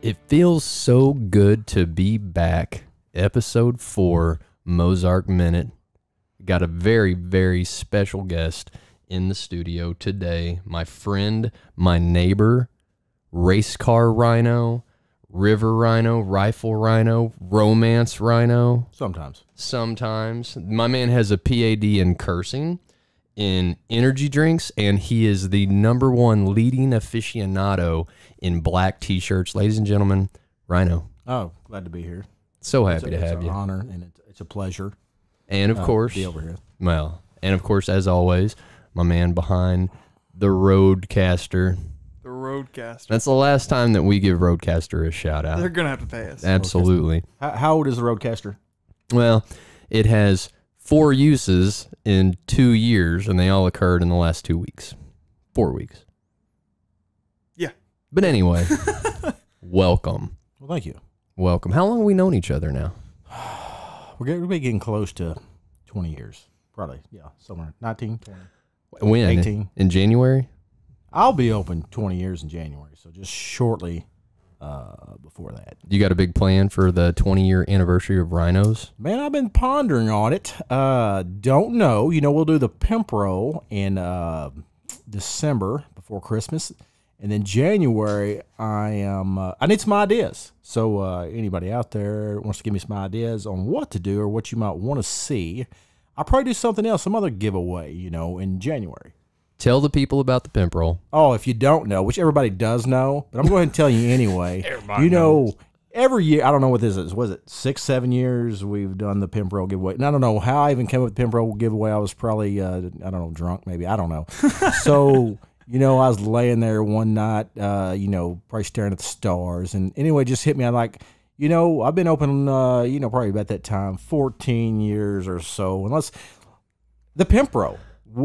It feels so good to be back. Episode 4, Mozark Minute. Got a very, very special guest in the studio today. My friend, my neighbor, race car rhino, river rhino, rifle rhino, romance rhino. Sometimes. My man has a PhD in cursing, in energy drinks, and he is the #1 leading aficionado in black t-shirts. Ladies and gentlemen, Rhino. Oh, glad to be here. So happy to have you. It's an honor, and it's a pleasure. And of course, to be over here. Well, and of course, as always, my man behind the Roadcaster. The Roadcaster. That's the last time that we give Roadcaster a shout out. They're gonna have to pay us. Absolutely. How old is the Roadcaster? Well, it has 4 uses in 2 years, and they all occurred in the last 2 weeks. 4 weeks. Yeah. But anyway, welcome. Well, thank you. Welcome. How long have we known each other now? We're getting close to 20 years. Probably, yeah, somewhere 19, 20. When? 18. In January? I'll be open 20 years in January, so just shortly before that. You got a big plan for the 20-year anniversary of Rhinos? Man, I've been pondering on it. Don't know. You know, we'll do the pimp roll in December before Christmas. And then January, I need some ideas. So anybody out there wants to give me some ideas on what to do or what you might want to see, I'll probably do something else, some other giveaway, you know, in January. Tell the people about the pimp roll. Oh, if you don't know, which everybody does know, but I'm going to tell you anyway. Everybody knows. Every year, I don't know what this is. Was it 6, 7 years we've done the pimp roll giveaway? And I don't know how I even came up with the pimp roll giveaway. I was probably, I don't know, drunk maybe. I don't know. So, you know, I was laying there one night, you know, probably staring at the stars. And anyway, just hit me. I'm like, you know, I've been open, you know, probably about that time, 14 years or so. Unless the pimp roll.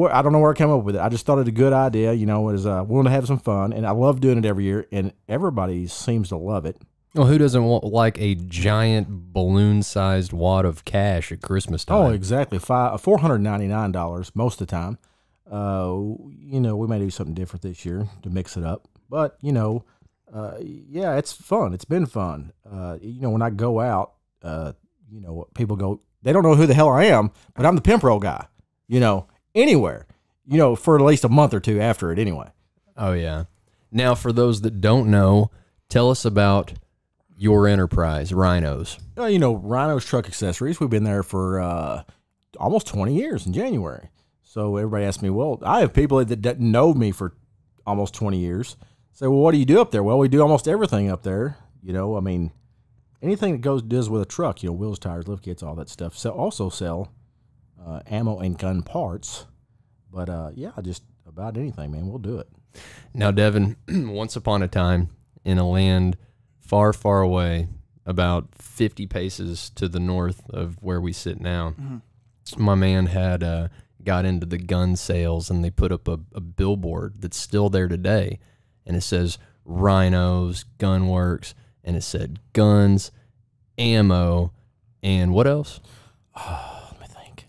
I don't know where I came up with it. I just thought it a good idea. You know, it was willing to have some fun, and I love doing it every year, and everybody seems to love it. Well, who doesn't want like a giant balloon-sized wad of cash at Christmas time? Oh, exactly. $499 most of the time. You know, we may do something different this year to mix it up, but you know, yeah, it's fun. It's been fun. You know, when I go out, you know, people go, they don't know who the hell I am, but I'm the pimp roll guy. You know. Anywhere, you know, for at least a month or two after it anyway. Oh, yeah. Now, for those that don't know, tell us about your enterprise, Rhinos. You know, Rhinos Truck Accessories. We've been there for almost 20 years in January. So everybody asks me, well, I have people that know me for almost 20 years. Say, well, what do you do up there? Well, we do almost everything up there. You know, I mean, anything that does with a truck, you know, wheels, tires, lift kits, all that stuff. So also sell ammo and gun parts, but yeah, just about anything, man. We'll do it. Now, Devin, once upon a time in a land far, far away, about 50 paces to the north of where we sit now, my man had got into the gun sales, and they put up a billboard that's still there today, and it says Rhinos Gun Works, and it said guns, ammo, and what else?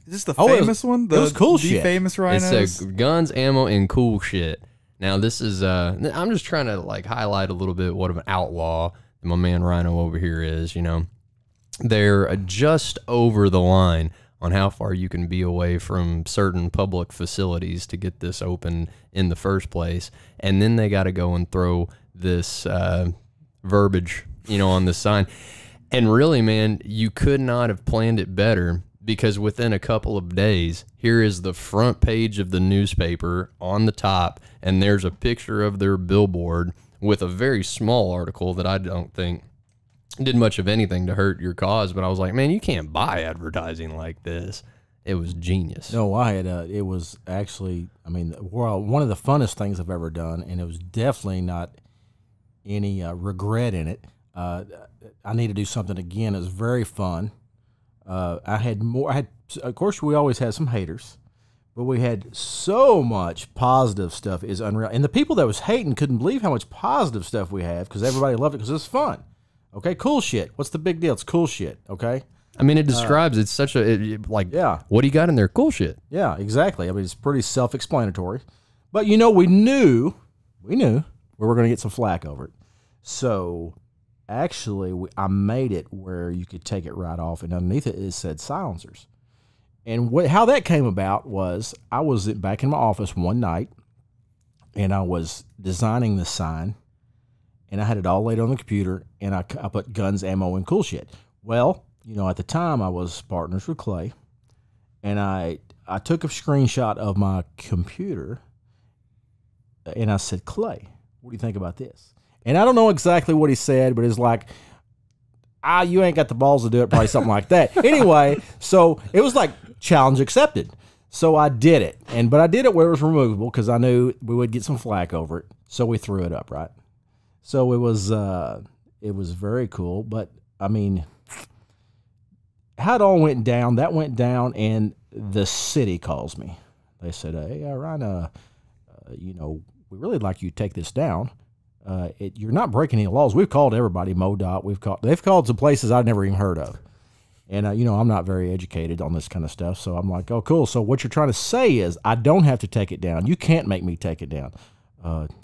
Is this the famous one? It was cool shit. The famous Rhinos? It said guns, ammo, and cool shit. Now, this is, I'm just trying to, like, highlight a little bit what of an outlaw my man Rhino over here is, you know. They're just over the line on how far you can be away from certain public facilities to get this open in the first place. And then they got to go and throw this verbiage, you know, on the sign. And really, man, you could not have planned it better, because within a couple of days, here is the front page of the newspaper on the top, and there's a picture of their billboard with a very small article that I don't think did much of anything to hurt your cause, but I was like, man, you can't buy advertising like this. It was genius. No, I had, it was actually, I mean, well, one of the funnest things I've ever done, and it was definitely not any regret in it. I need to do something again. It was very fun. I had, of course, we always had some haters, but we had so much positive stuff. Is unreal. And the people that was hating couldn't believe how much positive stuff we have, because everybody loved it because it's fun. Okay, cool shit. What's the big deal? It's cool shit, okay? I mean, it describes, it's such a, like, yeah. What do you got in there? Cool shit. Yeah, exactly. I mean, it's pretty self-explanatory. But you know, we knew we were going to get some flack over it. So actually, I made it where you could take it right off, and underneath it said silencers. And how that came about was I was back in my office one night, and I was designing the sign, and I had it all laid on the computer, and I put guns, ammo, and cool shit. Well, you know, at the time I was partners with Clay, and I took a screenshot of my computer, and I said, Clay, what do you think about this? And I don't know exactly what he said, but it's like, you ain't got the balls to do it, probably something like that. Anyway, so it was like challenge accepted. So I did it, but I did it where it was removable because I knew we would get some flack over it. So we threw it up, right? So it was very cool. But I mean, how it all went down, that went down, and the city calls me. They said, hey, Ryan, you know, we really like you to take this down. You're not breaking any laws. We've called everybody, MoDOT. They've called some places I've never even heard of. And, you know, I'm not very educated on this kind of stuff. So I'm like, oh, cool. So what you're trying to say is I don't have to take it down. You can't make me take it down.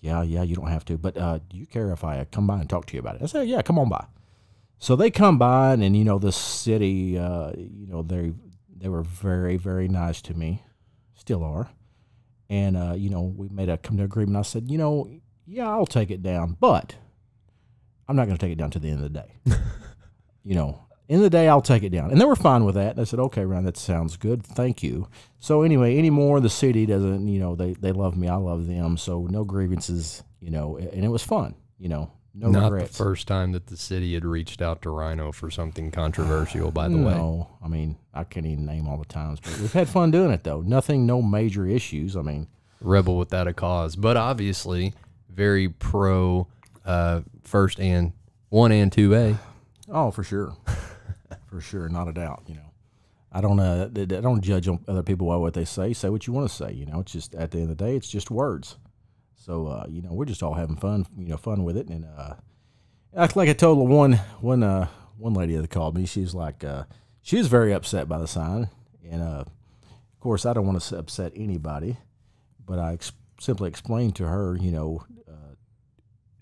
Yeah, you don't have to. But do you care if I come by and talk to you about it? I said, yeah, come on by. So they come by, and you know, the city, you know, they were very, very nice to me. Still are. And, you know, we made a come to agreement. I said, you know, yeah, I'll take it down, but I'm not going to take it down to the end of the day. You know, end of the day, I'll take it down. And they were fine with that. And I said, okay, Ryan, that sounds good. Thank you. So anyway, anymore, the city doesn't, you know, they love me. I love them. So no grievances, you know, and it was fun, you know, no Not regrets. the first time that the city had reached out to Rhino for something controversial, by the way. No, I mean, I can't even name all the times, but we've had fun doing it, though. Nothing, no major issues. I mean. Rebel without a cause. But obviously, very pro first and 1 and 2A. Oh, for sure. For sure, not a doubt, you know. I don't judge other people by what they say. Say what you want to say, you know. It's just, at the end of the day, it's just words. So, you know, we're just all having fun, you know, fun with it. And like I told one lady that called me, she's like, she was very upset by the sign. And, of course, I don't want to upset anybody. But I simply explained to her, you know,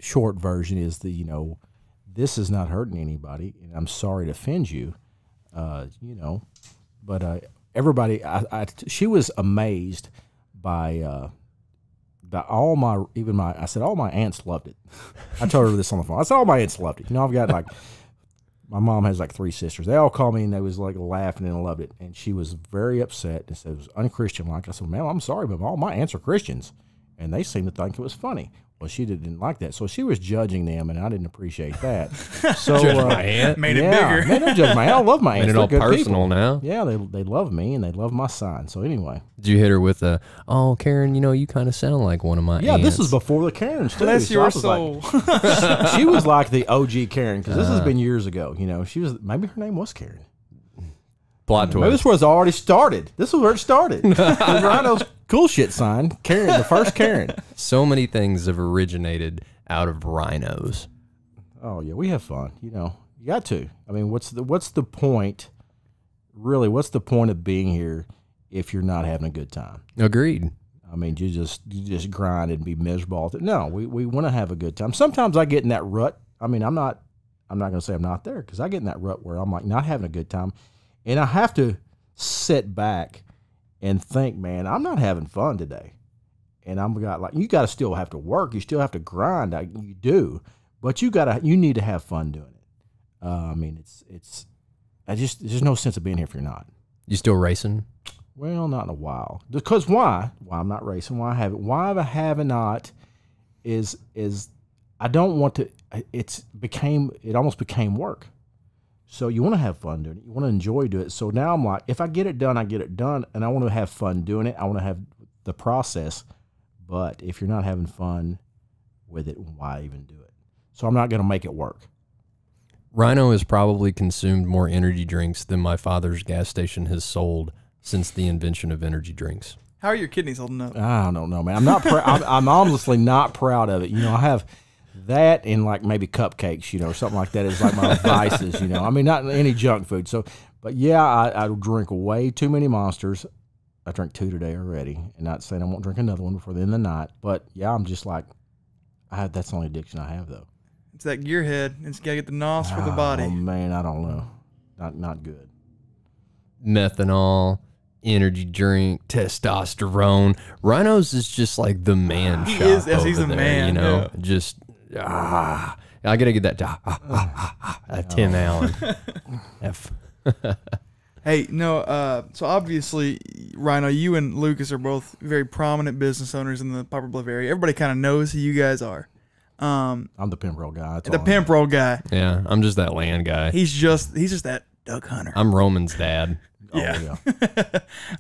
short version is you know, this is not hurting anybody, and I'm sorry to offend you, you know. But everybody, she was amazed by all my, I said all my aunts loved it. I told her this on the phone. I said all my aunts loved it. You know, I've got like, my mom has like 3 sisters. They all called me and they was like laughing and loved it. And she was very upset and said it was unchristian-like. I said, man, I'm sorry, but all my aunts are Christians. And they seemed to think it was funny. Well, she didn't like that. So she was judging them, and I didn't appreciate that. So Judge my aunt? Made it bigger. Man, don't judge my aunt. I love my aunts. Made it They're all good personal people. now. Yeah, they love me, and they love my sign. So anyway. Did you hit her with oh, Karen, you know, you kind of sound like one of my aunts. This was before the Karens, too. Bless So your I was soul. Like, she was like the OG Karen, because this has been years ago. You know, maybe her name was Karen. Plot Maybe this twist. was already started. This is where it started. The Rhino's cool shit sign, Karen, the first Karen. So many things have originated out of rhinos. Oh yeah, we have fun. You know, you got to. I mean, what's the point? Really, what's the point of being here if you're not having a good time? Agreed. I mean, you just grind and be miserable. No, we want to have a good time. Sometimes I get in that rut. I mean, I'm not going to say I'm not there, because I get in that rut where I'm like not having a good time, and I have to sit back and think, man, I'm not having fun today. And you got to still have to work. You still have to grind. You do, but you need to have fun doing it. I mean, there's no sense of being here if you're not. You still racing? Well, not in a while. Because why? Why I'm not racing? Why I haven't not is I don't want to. It almost became work. So you want to have fun doing it. You want to enjoy doing it. So now I'm like, if I get it done, I get it done, and I want to have fun doing it. I want to have the process. But if you're not having fun with it, why even do it? So I'm not going to make it work. Rhino has probably consumed more energy drinks than my father's gas station has sold since the invention of energy drinks. How are your kidneys holding up? I don't know, man. I'm not. I'm honestly not proud of it. You know, I have that and like maybe cupcakes, you know, or something like that is like my vices. You know, I mean, not any junk food. So, but yeah, I drink way too many Monsters. I drank 2 today already, and not saying I won't drink another one before the end of the night. But yeah, I'm just like, that's the only addiction I have though. It's that gearhead. It's got to get the nos for the body. Oh man, I don't know. Not good. Methanol, energy drink, testosterone. Rhinos is just like the man shop. He's over the there, man. You know, Yeah. just I gotta get that Tim Allen. F. Hey, no, so obviously, Rhino, you and Lucas are both very prominent business owners in the Poplar Bluff area. Everybody kind of knows who you guys are. I'm the pimp roll guy. The pimp roll guy. Yeah, I'm just that land guy. He's just that duck hunter. I'm Roman's dad. Yeah.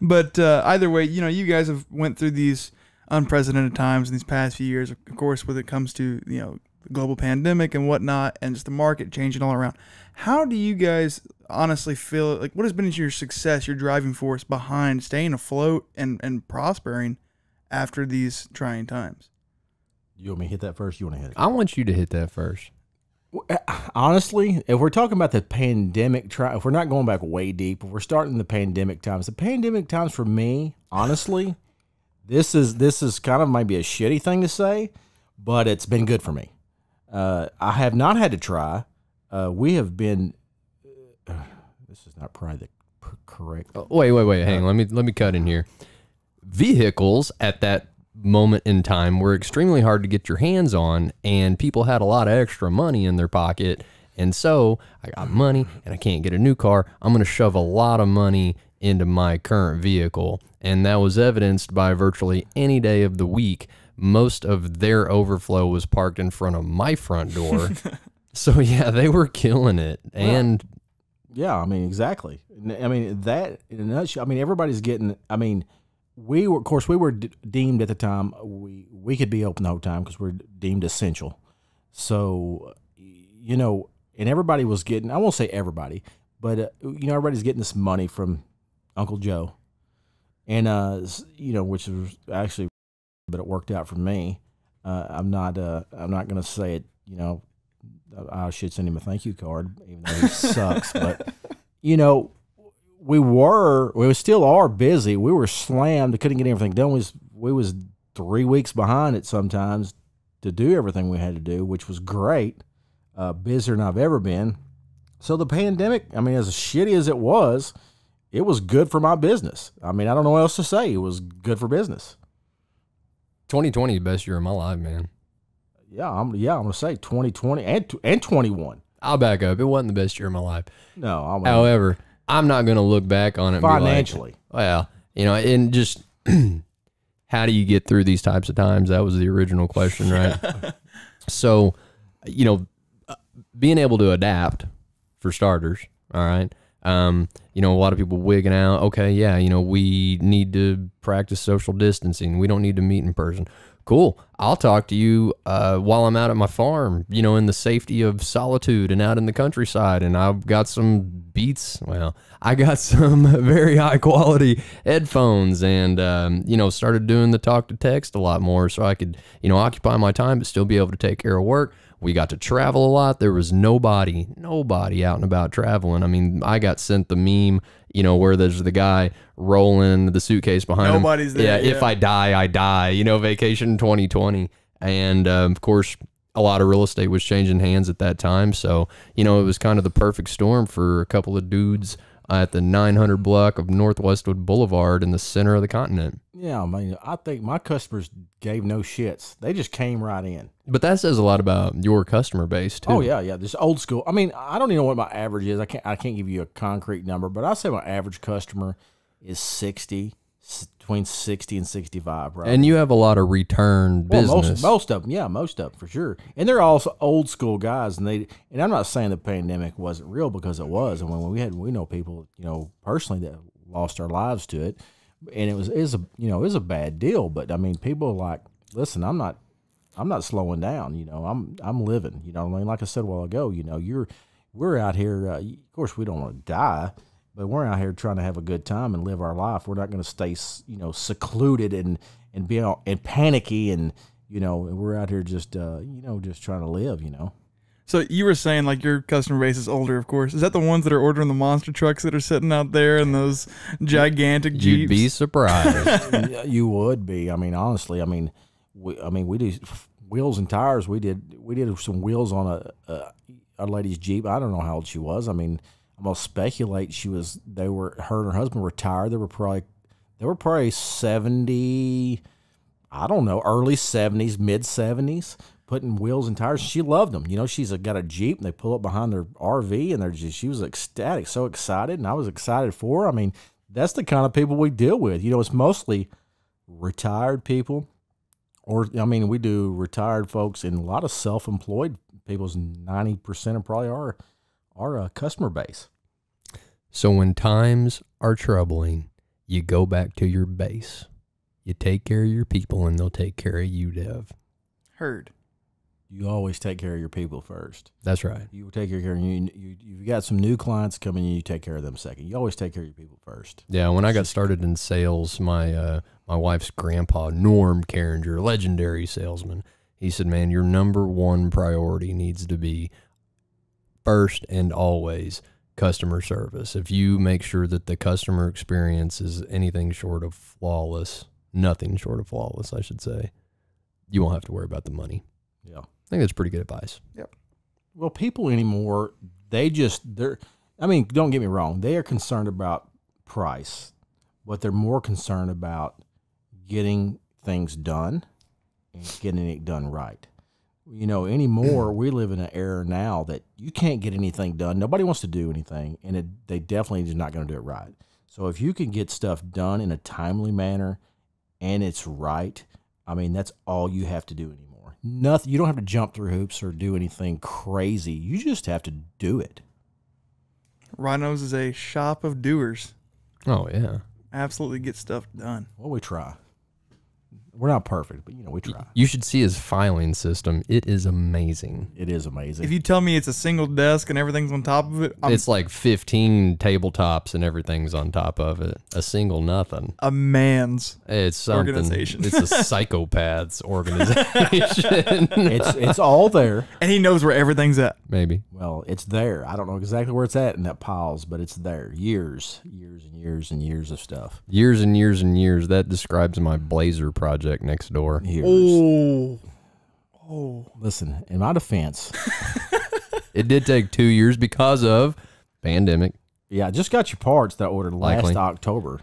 But either way, you know, you guys have went through these unprecedented times in these past few years, of course, when it comes to, you know, the global pandemic and whatnot, and just the market changing all around. How do you guys honestly feel, like, what has been your success, your driving force behind staying afloat and prospering after these trying times? You want me to hit that first? You want to hit it? I want you to hit that first. Honestly, if we're talking about the pandemic, if we're not going back way deep, if we're starting the pandemic times for me, honestly, this is kind of maybe a shitty thing to say, but it's been good for me. I have not had to try. We have been. This is not probably the correct. Wait. Hang on. Let me cut in here. Vehicles at that moment in time were extremely hard to get your hands on, and people had a lot of extra money in their pocket. And so I got money and I can't get a new car. I'm going to shove a lot of money into my current vehicle. And that was evidenced by virtually any day of the week. Most of their overflow was parked in front of my front door. So yeah, they were killing it. And yeah, I mean, exactly. I mean, that in a nutshell, I mean, everybody's getting, I mean, we were deemed at the time, we could be open the whole time because we're deemed essential. So, you know, and everybody was getting, I won't say everybody, but, you know, everybody's getting this money from Uncle Joe. And, you know, which was actually, but it worked out for me. I'm not going to say it, you know, I should send him a thank you card, even though he sucks. But, you know, we still are busy. We were slammed. We couldn't get everything done. We was 3 weeks behind it sometimes to do everything we had to do, which was great. Busier than I've ever been. So the pandemic, I mean, as shitty as it was good for my business. I mean, I don't know what else to say. It was good for business. 2020 is the best year of my life, man. Yeah, I'm gonna say 2020 and 21. I'll back up. It wasn't the best year of my life. No, however, I'm not gonna look back on it financially. And be like, well, you know, and just how do you get through these types of times? That was the original question, right? So, you know, being able to adapt, for starters. All right. You know, a lot of people wigging out. Okay, yeah, you know, we need to practice social distancing. We don't need to meet in person. Cool. I'll talk to you while I'm out at my farm, you know, in the safety of solitude and out in the countryside. And I've got some Beats. Well, I got some very high quality headphones and, you know, started doing the talk to text a lot more so I could, you know, occupy my time but still be able to take care of work. We got to travel a lot. There was nobody out and about traveling. I mean, I got sent the meme, you know, where there's the guy rolling the suitcase behind him. Nobody's there. Yeah, if I die, I die, you know, vacation 2020. And of course, a lot of real estate was changing hands at that time. So, you know, it was kind of the perfect storm for a couple of dudes at the 900 block of Northwestwood Boulevard in the center of the continent. Yeah, I mean, I think my customers gave no shits. They just came right in. But that says a lot about your customer base too. Oh yeah, this old school. I mean, I don't even know what my average is. I can't give you a concrete number, but I say my average customer is between 60 and 65, right? And you have a lot of return business. Most of them, yeah, most of them for sure. And they're also old school guys, and I'm not saying the pandemic wasn't real because it was. And when we know people, you know, personally that lost their lives to it, and it was a bad deal. But I mean, people are like, listen, I'm not slowing down. You know, I'm living. You know what I mean? Like I said a while ago, you know, we're out here. Of course, we don't want to die. But we're out here trying to have a good time and live our life. We're not going to stay, you know, secluded and be all, and panicky, and you know, we're out here just you know, just trying to live, you know. So you were saying like your customer base is older, of course. Is that the ones that are ordering the monster trucks that are sitting out there and those gigantic Jeeps? You'd be surprised. You would be. I mean, honestly, we do wheels and tires. We did some wheels on a lady's Jeep. I don't know how old she was. I mean, I'm gonna speculate her and her husband retired. They were probably 70. I don't know, early 70s, mid 70s, putting wheels and tires. She loved them. You know, she's got a Jeep, and they pull up behind their RV, and she was ecstatic, so excited, and I was excited for her. I mean, that's the kind of people we deal with. You know, it's mostly retired people, or, I mean, we do retired folks and a lot of self-employed people's 90% of probably our customer base. So when times are troubling, you go back to your base. You take care of your people, and they'll take care of you, Dev. Heard. You always take care of your people first. That's right. You take care of you've got some new clients coming in, you take care of them second. You always take care of your people first. Yeah, when I got started in sales, my wife's grandpa, Norm Carringer, legendary salesman, he said, man, your number one priority needs to be first and always customer service. If you make sure that the customer experience is anything short of flawless, nothing short of flawless, I should say, you won't have to worry about the money. Yeah. I think that's pretty good advice. Yep. Well, people anymore, I mean, don't get me wrong, they are concerned about price, but they're more concerned about getting things done and getting it done right. You know, anymore, we live in an era now that you can't get anything done. Nobody wants to do anything, and they definitely is not going to do it right. So if you can get stuff done in a timely manner and it's right, I mean, that's all you have to do anymore. Nothing. You don't have to jump through hoops or do anything crazy. You just have to do it. Rhinos is a shop of doers. Oh, yeah. Absolutely get stuff done. Well, we try. We're not perfect, but, you know, we try. You should see his filing system. It is amazing. It is amazing. If you tell me it's a single desk and everything's on top of it, It's like 15 tabletops and everything's on top of it. A single nothing. a man's. It's something. Organization. It's a psychopath's organization. it's all there. And he knows where everything's at. Maybe. Well, it's there. I don't know exactly where it's at in that piles, but it's there. Years and years and years of stuff. Years and years and years. That describes my Blazer project next door. Years. Oh. Listen, in my defense, It did take 2 years because of pandemic. yeah, I just got your parts that I ordered Likely. last October.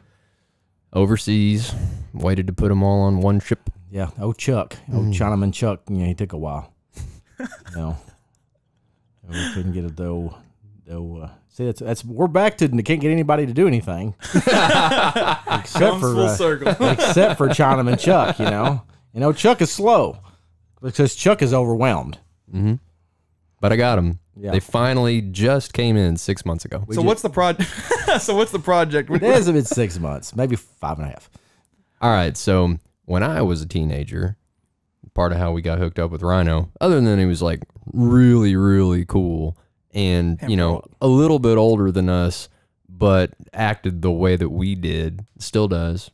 Overseas. Waited to put them all on one ship. Yeah, old Chuck, old Chinaman Chuck, you know, he took a while. You know, we couldn't get it though. See, we're back to can't get anybody to do anything except Comes for full circle. except for Chinaman Chuck. You know, Chuck is slow because Chuck is overwhelmed. Mm-hmm. But I got them. Yeah. They finally just came in 6 months ago. So what's the project? So what's the project? It hasn't been 6 months, maybe 5.5. All right. So when I was a teenager, part of how we got hooked up with Rhino, other than he was like really, really cool and, you know, a little bit older than us, but acted the way that we did, still does.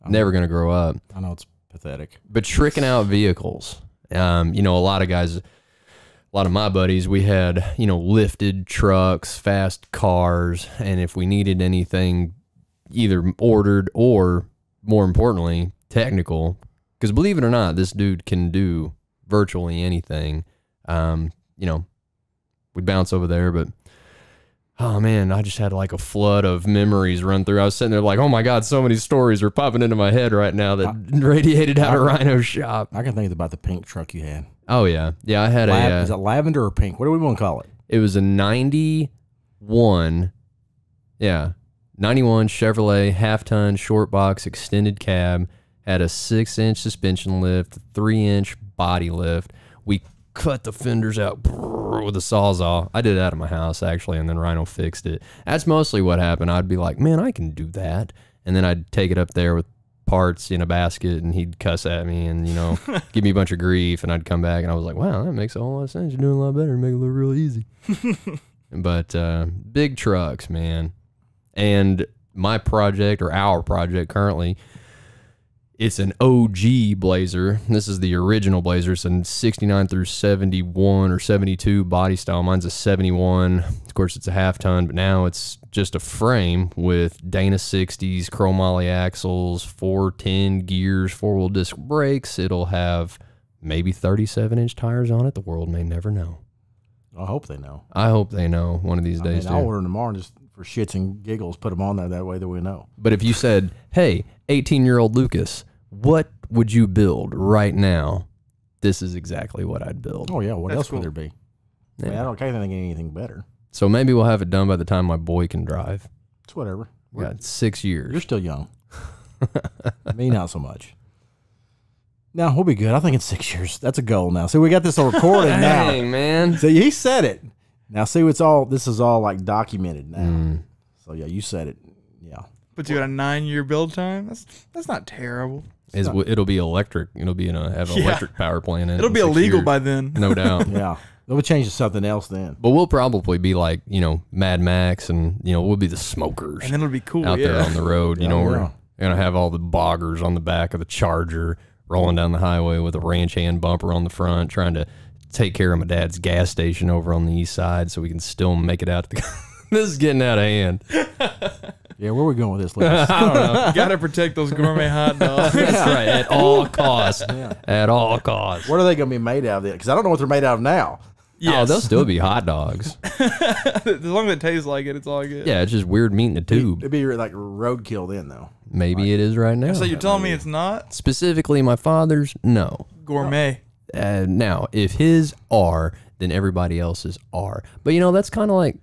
Never going to grow up. I know it's pathetic. But tricking out vehicles. You know, a lot of guys, a lot of my buddies, we had, you know, lifted trucks, fast cars, and if we needed anything either ordered or, more importantly, technical, because believe it or not, this dude can do virtually anything. You know, we'd bounce over there, but oh man, I just had like a flood of memories run through. I was sitting there like, oh my God, so many stories are popping into my head right now that radiated out of Rhino's shop. I can think about the pink truck you had. Oh yeah. Yeah, I had Is it lavender or pink? What do we want to call it? it was a 91, yeah, 91 Chevrolet half-ton short box extended cab, had a 6-inch suspension lift, 3-inch body lift. We cut the fenders out with a Sawzall. I did that at my house, actually, and then Rhino fixed it. That's mostly what happened. I'd be like, man, I can do that. And then I'd take it up there with parts in a basket, and he'd cuss at me and, you know, give me a bunch of grief, and I'd come back, and I was like, wow, that makes a whole lot of sense. You're doing a lot better. Make it look real easy. But big trucks, man. And my project, or our project currently, It's an OG Blazer. This is the original Blazer. It's a 69 through 71 or 72 body style. Mine's a 71. Of course, it's a half ton, but now it's just a frame with Dana 60s, chromoly axles, 410 gears, 4-wheel disc brakes. It'll have maybe 37-inch tires on it. The world may never know. I hope they know. I hope they know one of these days. I'll order them tomorrow and just for shits and giggles, put them on there. That way that we know. But if you said, hey, 18-year-old Lucas, what would you build right now? This is exactly what I'd build. Oh, yeah. What That's else cool. would there be? Yeah. I mean, I can't think of anything better. So maybe we'll have it done by the time my boy can drive. It's whatever. We got 6 years. You're still young. Me, not so much. No, we'll be good. I think in 6 years. That's a goal now. See, we got this on recording now. Dang, man. See, he said it. Now, see, this is all like documented now. So, yeah, you said it. Yeah. But you got a 9-year build time. That's not terrible. It'll be electric. It'll be have an electric power plant in it. It'll be in 6 illegal years. by then. No doubt. Yeah. They'll change to something else then. But we'll probably be like, Mad Max, and, we'll be the smokers And then it'll be cool. out there Yeah. on the road. Yeah, We're yeah. going to have all the boggers on the back of the Charger rolling down the highway with a ranch hand bumper on the front, trying to take care of my dad's gas station over on the east side so we can still make it out. This is getting out of hand. Yeah, where are we going with this, Lucas? I don't know. You gotta protect those gourmet hot dogs. That's right. At all costs. At all costs. What are they going to be made out of? Because I don't know what they're made out of now. Oh, they'll still be hot dogs. As long as it tastes like it, it's all good. Yeah, it's just weird meat in a tube. It'd be like roadkill then, though. Maybe it is right now. So you're telling me it's not Specifically, my father's, no. gourmet? Now, if his are, then everybody else's are. But, that's kind of like,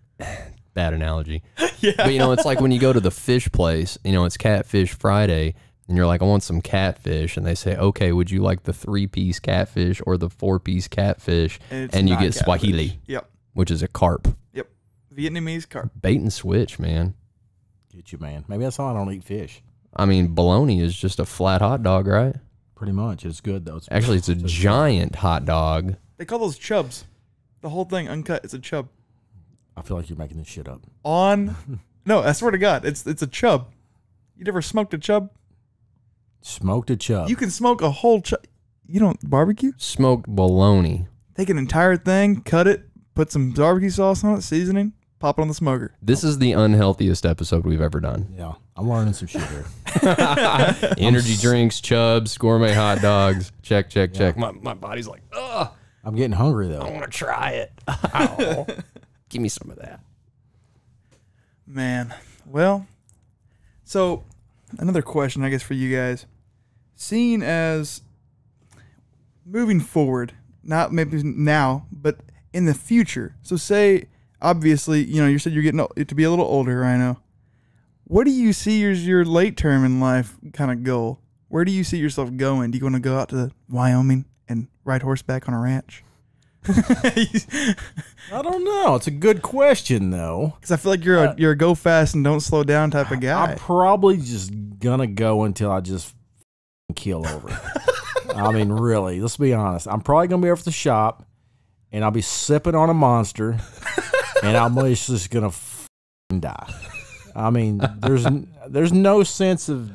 bad analogy. Yeah. But, it's like when you go to the fish place, it's Catfish Friday, and you're like, I want some catfish. And they say, okay, would you like the 3-piece catfish or the 4-piece catfish? It's And you not get catfish. Swahili, Yep. which is a carp. Yep. Vietnamese carp. Bait and switch, man. Get you, man. Maybe that's why I don't eat fish. I mean, bologna is just a flat hot dog, right? Pretty much. It's good, though. Actually, it's a giant hot dog. They call those chubs. The whole thing uncut. It's a chub. I feel like you're making this shit up. No, I swear to God, it's a chub. You never smoked a chub? Smoked a chub. You can smoke a whole chub. You don't barbecue? Smoked bologna. Take an entire thing, cut it, put some barbecue sauce on it, seasoning, pop it on the smoker. This is the unhealthiest episode we've ever done. Yeah. I'm learning some shit here. Energy drinks, chubs, gourmet hot dogs. Check. My body's like, ugh, I'm getting hungry, I though. want to try it. Ow. Give me some of that. Man. Well, so another question, I guess, for you guys. Seeing as moving forward, not maybe now, but in the future. So say, obviously, you said you're getting to be a little older, Rhino. What do you see as your late term in life kind of goal? Where do you see yourself going? Do you want to go out to Wyoming and ride horseback on a ranch? I don't know. It's a good question, though. Because I feel like you're a go fast and don't slow down type of guy. I'm probably just gonna go until I just keel over. I mean, really, let's be honest. I'm probably gonna be over at the shop, and I'll be sipping on a Monster, and I'm just gonna die. I mean, there's no sense of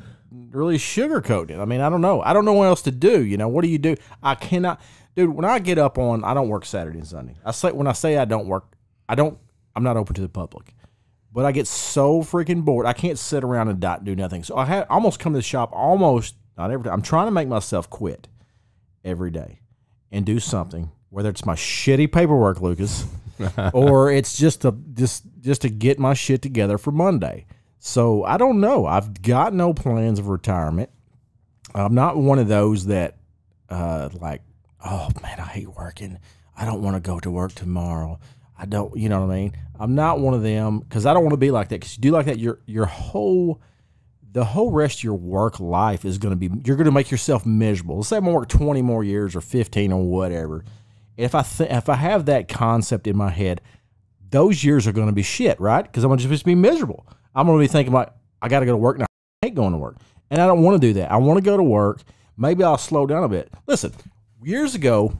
really sugarcoating it. I mean, I don't know. I don't know what else to do. What do you do? I cannot. Dude, when I get up I don't work Saturday and Sunday. When I say I don't work, I'm not open to the public. But I get so freaking bored. I can't sit around and do nothing. So I almost come to the shop not every day. I'm trying to make myself quit every day and do something, whether it's my shitty paperwork, Lucas, or it's just to get my shit together for Monday. So I don't know. I've got no plans of retirement. I'm not one of those that oh man, I hate working. I don't want to go to work tomorrow. I don't, you know what I mean? I'm not one of them because I don't want to be like that. Because you do like that, the whole rest of your work life is going to be, you're going to make yourself miserable. Let's say I'm going to work 20 more years or 15 or whatever. If I have that concept in my head, those years are going to be shit, right? Because I'm going to just be miserable. I'm going to be thinking like, I got to go to work now. I hate going to work. And I don't want to do that. I want to go to work. Maybe I'll slow down a bit. Listen, years ago,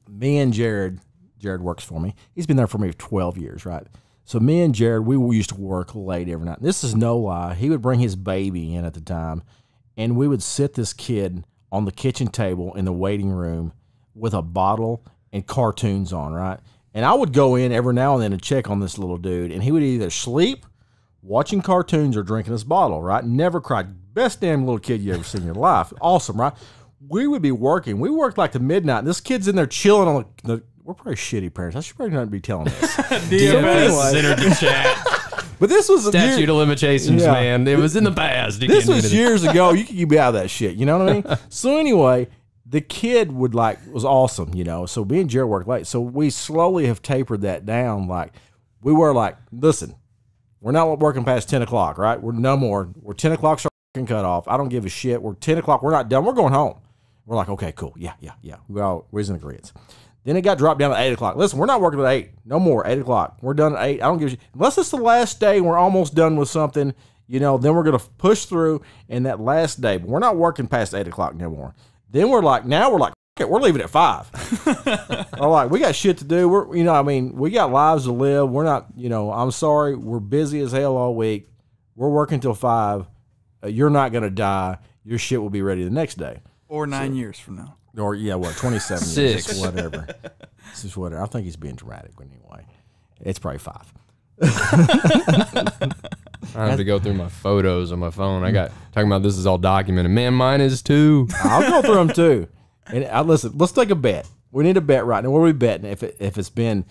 me and Jared works for me. He's been there for me for 12 years, right? So me and Jared, we used to work late every night. This is no lie. He would bring his baby in at the time, and we would sit this kid on the kitchen table in the waiting room with a bottle and cartoons on, right? And I would go in every now and then and check on this little dude, and he would either sleep, watching cartoons, or drinking his bottle, right? Never cried. Best damn little kid you ever seen in your life. Awesome, right? We would be working. We worked like to midnight, and this kid's in there chilling on the we're pretty shitty parents. I should probably not be telling this. DMS entered the chat. But this was Statute of limitations, man. It was in the past. This was years ago. You could be out of that shit. You know what I mean? So anyway, the kid was awesome, you know. So me and Jared worked late. So we slowly have tapered that down. Like we were like, listen, we're not working past 10 o'clock, right? We're no more. We're 10 o'clock's our fucking cutoff. I don't give a shit. We're 10 o'clock. We're not done. We're going home. We're like, okay, cool. Yeah. We're in agreement. Then it got dropped down to 8 o'clock. Listen, we're not working at 8. No more. 8 o'clock. We're done at 8. I don't give a shit. Unless it's the last day and we're almost done with something, you know, then we're going to push through in that last day. But we're not working past 8 o'clock no more. Then we're like, okay, we're leaving at 5. All right, we got shit to do. We're, you know, I mean, we got lives to live. We're not, you know, I'm sorry. We're busy as hell all week. We're working till 5. You're not going to die. Your shit will be ready the next day. Or 9 years from now. Or, yeah, what, 27 6. years, whatever. This is whatever. I think he's being dramatic anyway. It's probably 5. I have to go through my photos on my phone. I got talking about this is all documented. Man, mine is too. I'll go through them too. And listen, let's take a bet. We need a bet right now. What are we betting? If it's been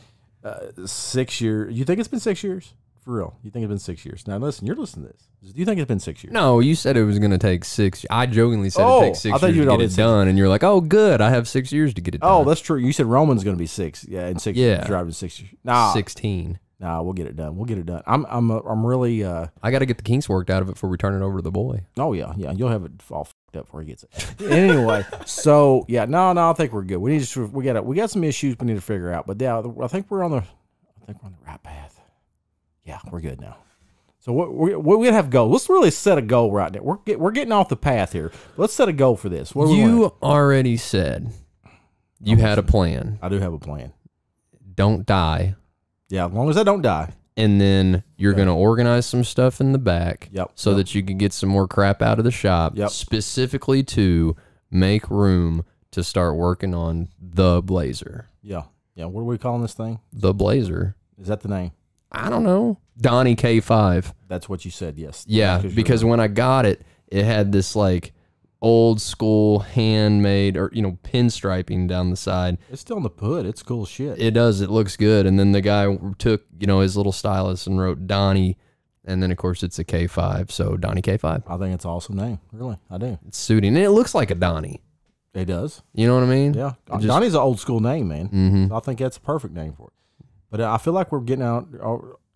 6 years, you think it's been 6 years? For real, you think it's been 6 years? Now listen, you're listening to this. Do you think it's been 6 years? No, you said it was going to take 6. I jokingly said it takes 6 years to get it done, and you're like, oh, good, I have 6 years to get it done. Oh, that's true. You said Roman's going to be 6. Yeah, in 6 years. Driving 6 years. Nah, 16. Nah, we'll get it done. We'll get it done. I'm really. I got to get the kinks worked out of it before we turn it over to the boy. Oh yeah. You'll have it all fucked up before he gets it. Anyway, so yeah, no, I think we're good. We got some issues we need to figure out, but yeah, I think we're on the right path. Yeah, we're good now. So we have goals. Let's really set a goal right now. We're getting off the path here. Let's set a goal for this. You already said you had a plan. I do have a plan. Don't die. Yeah, as long as I don't die. And then you're going to organize some stuff in the back so that you can get some more crap out of the shop, specifically to make room to start working on the Blazer. Yeah. What are we calling this thing? The Blazer. Is that the name? I don't know. Donnie K5. That's what you said, yes. Yeah, because when I got it, it had this like old school handmade or, you know, pinstriping down the side. It's still in the hood. It's cool shit. It does. It looks good. And then the guy took, you know, his little stylus and wrote Donnie. And then, of course, it's a K5. So Donnie K5. I think it's an awesome name. Really, I do. It's suiting. And it looks like a Donnie. It does. You know what I mean? Yeah. Donnie's an old school name, man. Mm-hmm. I think that's a perfect name for it. But I feel like we're getting out.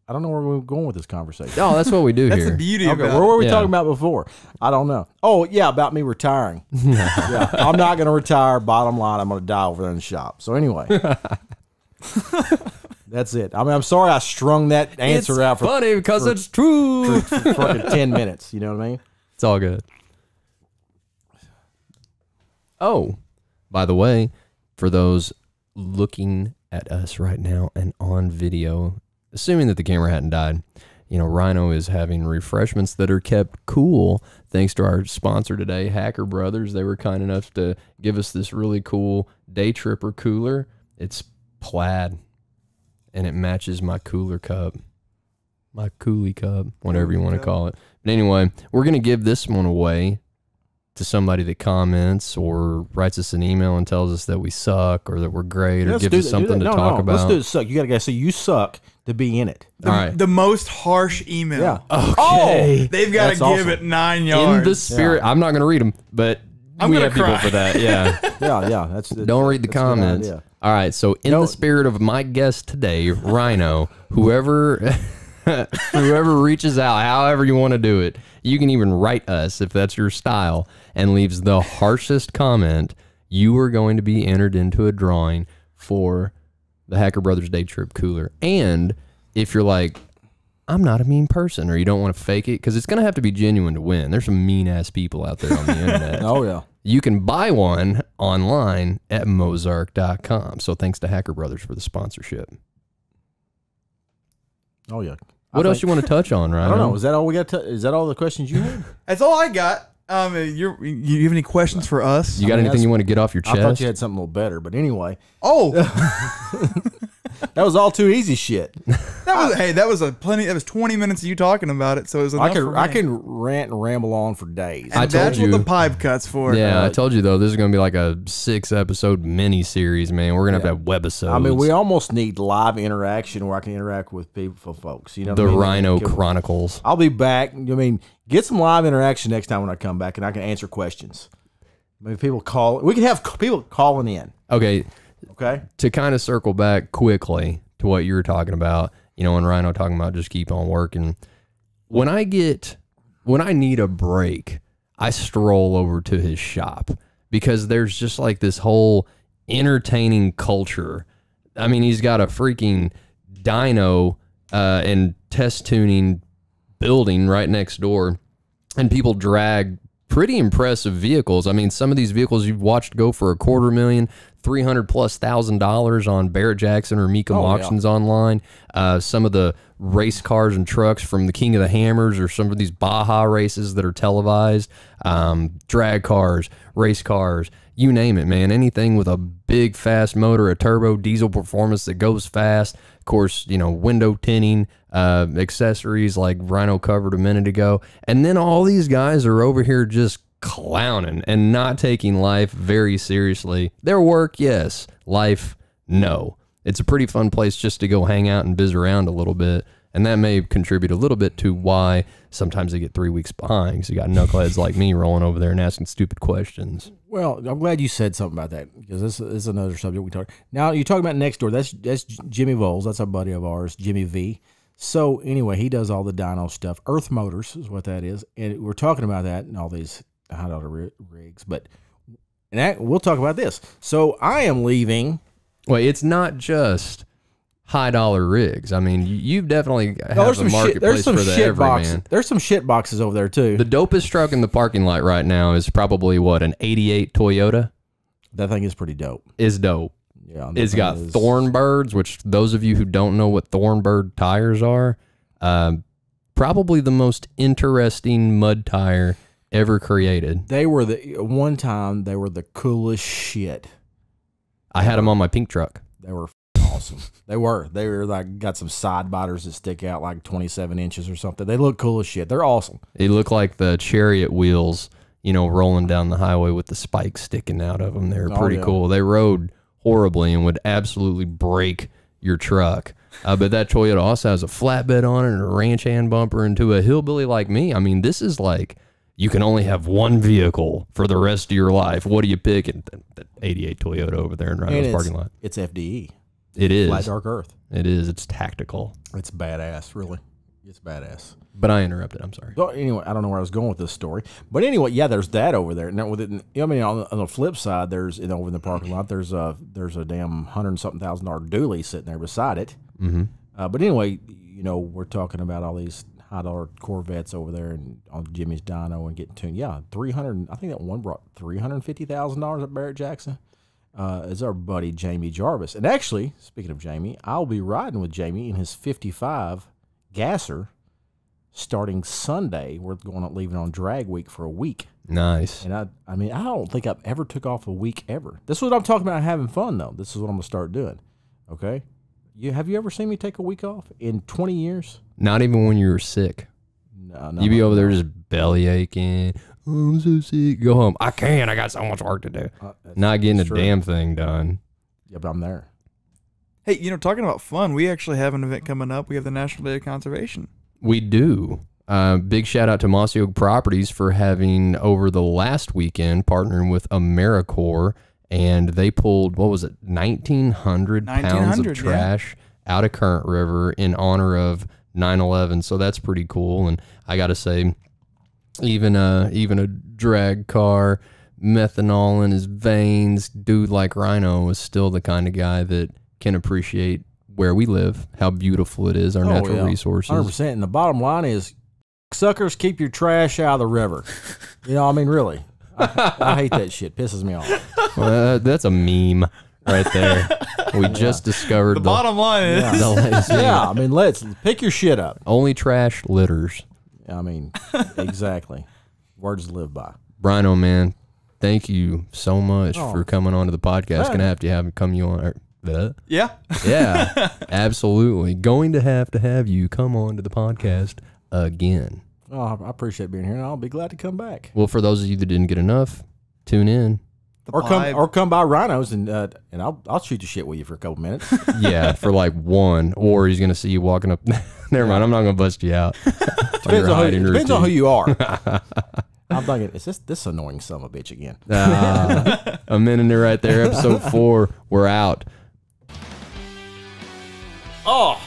I don't know where we're going with this conversation. Oh, that's what we do that's here. That's the beauty of it. What were we talking about before? I don't know. Oh, yeah, about me retiring. Yeah, I'm not going to retire. Bottom line, I'm going to die over there in the shop. So anyway, that's it. I mean, I'm sorry I strung that answer out for funny because it's true. For fucking 10 minutes. You know what I mean? It's all good. Oh, by the way, for those looking at us right now and on video, assuming that the camera hadn't died, you know, Rhino is having refreshments that are kept cool thanks to our sponsor today, Hacker Brothers. They were kind enough to give us this really cool Day Tripper cooler. It's plaid, and it matches my cooler cup, my coolie cup, whatever you want to call it. But anyway, we're going to give this one away to somebody that comments or writes us an email and tells us that we suck or that we're great or gives us something to talk about. Let's do it. Suck. You got to say you suck to be in it. All right. The most harsh email. Yeah. Okay. Oh, they've got to give it 9 yards. In the spirit, I'm not going to read them, but we have people for that. Yeah. Yeah. Don't read the comments. All right. So in the spirit of my guest today, Rhino, whoever reaches out, however you want to do it, you can even write us if that's your style and leaves the harshest comment. You are going to be entered into a drawing for the Hacker Brothers Day Trip cooler. And if you're like, I'm not a mean person, or you don't want to fake it, because it's going to have to be genuine to win. There's some mean ass people out there on the internet. Oh yeah. You can buy one online at Mozark.com. So thanks to Hacker Brothers for the sponsorship. Oh yeah. What else you want to touch on, right? I don't know. Is that all we got? Is that all the questions you had? That's all I got. You have any questions for us? You got anything you want to get off your chest? I thought you had something a little better, but anyway. Oh, That was all too easy shit. that was 20 minutes of you talking about it, so it was enough for me. I can rant and ramble on for days. And that's what the pipe cut's for. Yeah, I told you though, this is going to be like a 6-episode mini series, man. We're going to have webisodes. I mean, we almost need live interaction where I can interact with people, folks. You know, the Rhino Chronicles. I'll be back. I mean, get some live interaction next time when I come back, and I can answer questions. Maybe people call. We can have people calling in. Okay. Okay. To kind of circle back quickly to what you were talking about, you know, and Rhino talking about just keep on working. When I need a break, I stroll over to his shop because there's just like this whole entertaining culture. I mean, he's got a freaking dyno and test tuning building right next door, and people drag pretty impressive vehicles. I mean, some of these vehicles you've watched go for $250,000, $300,000+ on Barrett Jackson or Mecum auctions online. Some of the race cars and trucks from the King of the Hammers or some of these Baja races that are televised, drag cars, race cars, you name it, man. Anything with a big fast motor, a turbo diesel performance that goes fast. Of course, you know, window tinting, accessories like Rhino covered a minute ago. And then all these guys are over here just clowning and not taking life very seriously. Their work, yes. Life, no. It's a pretty fun place just to go hang out and biz around a little bit. And that may contribute a little bit to why sometimes they get 3 weeks behind, because you got knuckleheads like me rolling over there and asking stupid questions. Well, I'm glad you said something about that, because this is another subject we talk. Now, you're talking about next door. That's Jimmy Voles. That's a buddy of ours, Jimmy V. So anyway, he does all the dyno stuff. Earth Motors is what that is. And we're talking about that and all these $100 rigs. But we'll talk about this. So I am leaving. Wait, it's not just high dollar rigs. I mean, you've definitely have a marketplace for the everyman. There's some shit boxes over there too. The dopest truck in the parking lot right now is probably what, an '88 Toyota. That thing is pretty dope. Is dope. Yeah, it's got Thornbirds, which those of you who don't know what Thornbird tires are, probably the most interesting mud tire ever created. They were one time they were the coolest shit. I had them on my pink truck. They were awesome. They were like got some side biters that stick out like 27 inches or something. They look cool as shit. They're awesome. They look like the chariot wheels, you know, rolling down the highway with the spikes sticking out of them. They're pretty cool. They rode horribly and would absolutely break your truck. But that Toyota also has a flatbed on it and a ranch hand bumper. And to a hillbilly like me, I mean, this is like, you can only have one vehicle for the rest of your life. What do you pick? And that '88 Toyota over there in Rhino's parking lot. It's FDE. It is. Flat Dark Earth. It is. It's tactical. It's badass, really. It's badass. But I interrupted. I'm sorry. So anyway, I don't know where I was going with this story. But anyway, yeah, there's that over there. Now, with it, I mean, on the flip side, there's, you know, over in the parking lot, there's a damn $100-something dually sitting there beside it. Mm-hmm. But anyway, you know, we're talking about all these high-dollar Corvettes over there and on Jimmy's dyno and getting tuned. Yeah, 300. I think that one brought $350,000 at Barrett Jackson. Is our buddy Jamie Jarvis. And actually, speaking of Jamie, I'll be riding with Jamie in his 55 Gasser starting Sunday. We're leaving on drag week for a week. Nice. And I mean, I don't think I've ever took off a week ever. This is what I'm talking about, having fun though. This is what I'm gonna start doing. Okay. Have you ever seen me take a week off in 20 years? Not even when you were sick. No. You'd be over there just belly aching. Oh, I'm so sick. Go home. I can't. I got so much work to do. Not getting a damn thing done. Yeah, but I'm there. Hey, you know, talking about fun, we actually have an event coming up. We have the National Day of Conservation. We do. Big shout out to Mossy Oak Properties for having, over the last weekend, partnering with AmeriCorps, and they pulled, what was it, 1,900 pounds of trash out of Current River in honor of 9/11. So that's pretty cool. And I got to say, even a drag car, methanol in his veins, dude like Rhino is still the kind of guy that can appreciate where we live, how beautiful it is, our natural resources. 100%. And the bottom line is, suckers, keep your trash out of the river. You know, I mean, really. I hate that shit. Pisses me off. Well, that's a meme right there. We just discovered the bottom line is. The latest meme. Yeah, I mean, let's pick your shit up. Only trash litters. I mean, exactly. Words to live by. Rhino, man, thank you so much for coming on to the podcast. Gonna have to have you on. Yeah. Yeah, absolutely. Going to have you come on to the podcast again. Oh, I appreciate being here, and I'll be glad to come back. Well, for those of you that didn't get enough, tune in. Or come by Rhino's and I'll shoot the shit with you for a couple minutes. Yeah, for like one, or he's gonna see you walking up. Never mind, I'm not gonna bust you out. Depends on who you are. I'm thinking, is this annoying son of a bitch again? A minute right there. Episode 4. We're out. Oh.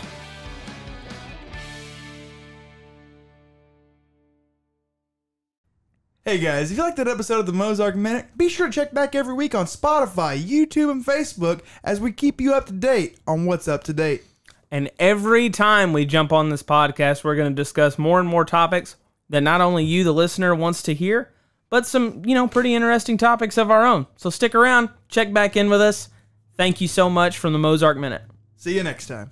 Hey guys, if you liked that episode of the Mozark Minute, be sure to check back every week on Spotify, YouTube, and Facebook as we keep you up to date on what's up to date. And every time we jump on this podcast, we're going to discuss more and more topics that not only you, the listener, wants to hear, but some, pretty interesting topics of our own. So stick around, check back in with us. Thank you so much from the Mozark Minute. See you next time.